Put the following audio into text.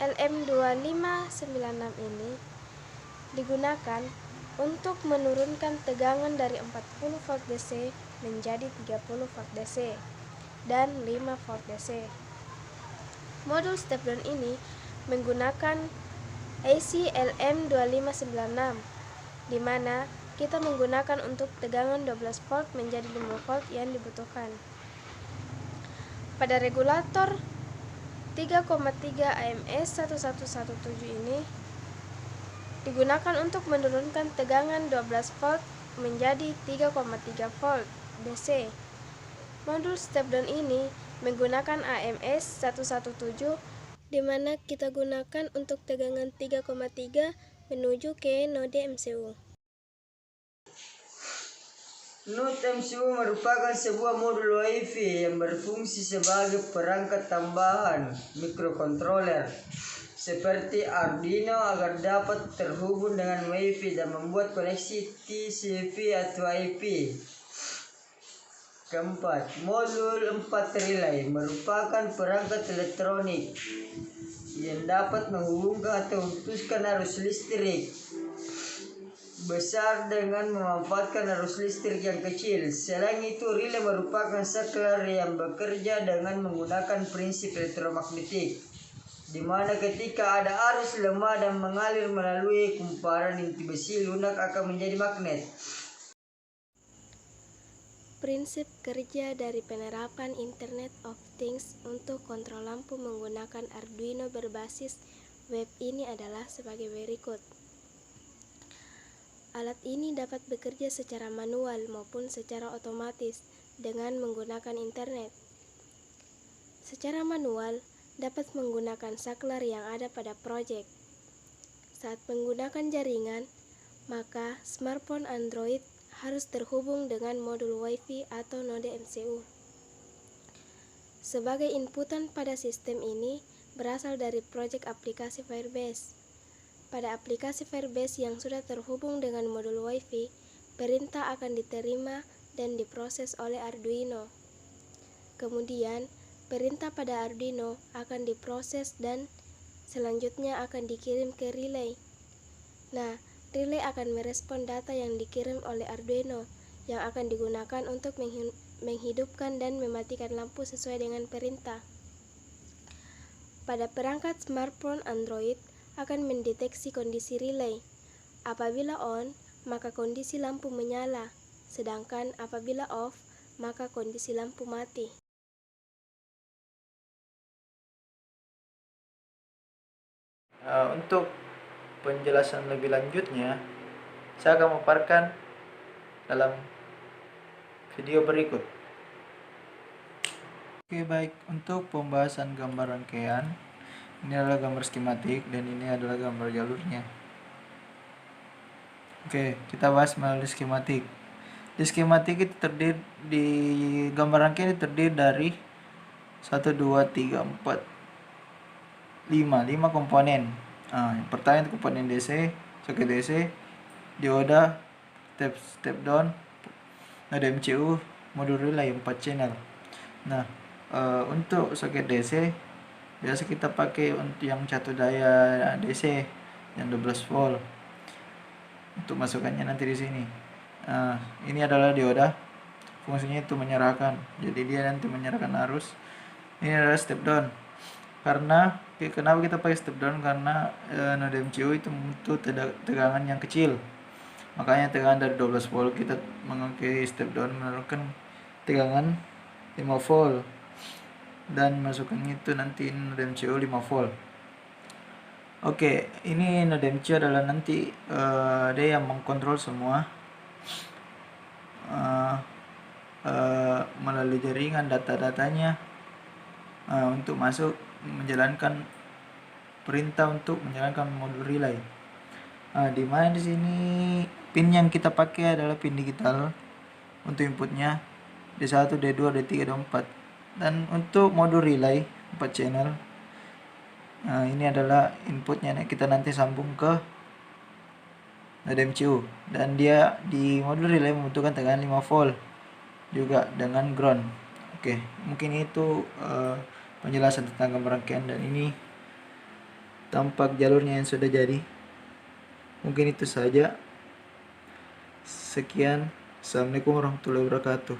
LM2596 ini digunakan untuk menurunkan tegangan dari 40 volt DC menjadi 30 volt DC dan 5 volt DC. Modul step down ini menggunakan AC LM2596, di mana kita menggunakan untuk tegangan 12 volt menjadi 5 volt yang dibutuhkan. Pada regulator 3,3 AMS 1117 ini digunakan untuk menurunkan tegangan 12 volt menjadi 3,3 volt DC. Modul step down ini menggunakan AMS 117, di mana kita gunakan untuk tegangan 3,3 menuju ke node MCU. Node MCU merupakan sebuah modul WiFi yang berfungsi sebagai perangkat tambahan mikrokontroler seperti Arduino agar dapat terhubung dengan WiFi dan membuat koneksi TCP atau IP. Keempat, modul 4 relay merupakan perangkat elektronik yang dapat menghubungkan atau memutuskan arus listrik besar dengan memanfaatkan arus listrik yang kecil. Selain itu, relay merupakan saklar yang bekerja dengan menggunakan prinsip elektromagnetik, di mana ketika ada arus lemah dan mengalir melalui kumparan inti besi lunak akan menjadi magnet. Prinsip kerja dari penerapan Internet of Things untuk kontrol lampu menggunakan Arduino berbasis web ini adalah sebagai berikut. Alat ini dapat bekerja secara manual maupun secara otomatis dengan menggunakan internet. Secara manual, dapat menggunakan saklar yang ada pada proyek. Saat menggunakan jaringan, maka smartphone Android harus terhubung dengan modul WiFi atau node MCU. Sebagai inputan pada sistem ini berasal dari proyek aplikasi Firebase. Pada aplikasi Firebase yang sudah terhubung dengan modul WiFi, perintah akan diterima dan diproses oleh Arduino. Kemudian, perintah pada Arduino akan diproses dan selanjutnya akan dikirim ke relay. Nah, relay akan merespon data yang dikirim oleh Arduino yang akan digunakan untuk menghidupkan dan mematikan lampu sesuai dengan perintah. Pada perangkat smartphone Android akan mendeteksi kondisi relay. Apabila on, maka kondisi lampu menyala, sedangkan apabila off, maka kondisi lampu mati. Untuk penjelasan lebih lanjutnya, saya akan memaparkan dalam video berikut. Oke, baik, untuk pembahasan gambar rangkaian, ini adalah gambar skematik dan ini adalah gambar jalurnya. Oke, kita bahas melalui skematik. Di skematik itu terdiri, di gambar rangkaian itu terdiri dari 1, 2, 3, 4, 5 komponen. Yang pertama itu komponen DC, soket DC, dioda, step down, node MCU, modul relay 4 channel. Nah, untuk soket DC biasa kita pakai untuk yang satu daya DC yang 12 volt. Untuk masukannya nanti di sini. Ini adalah dioda. Fungsinya itu menyerahkan. Jadi dia nanti menyerahkan arus. Ini adalah step down. Kenapa kita pakai step down? Karena node MCU itu butuh tegangan yang kecil. Makanya tegangan dari 12 volt kita memakai step down menurunkan tegangan 5 volt. Dan masukkan itu nanti node MCU 5 volt. Oke, ini node MCU adalah nanti dia yang mengkontrol semua melalui jaringan data-datanya untuk masuk menjalankan perintah untuk menjalankan modul relay. Di mana di sini pin yang kita pakai adalah pin digital untuk inputnya D1, D2, D3, D4. Dan untuk modul relay 4 channel, ini adalah inputnya, kita nanti sambung ke node MCU. Dan dia di modul relay membutuhkan tegangan 5 volt juga dengan ground. Oke, mungkin itu penjelasan tentang gambar rangkaian, dan ini tampak jalurnya yang sudah jadi. Mungkin itu saja. Sekian. Assalamualaikum warahmatullahi wabarakatuh.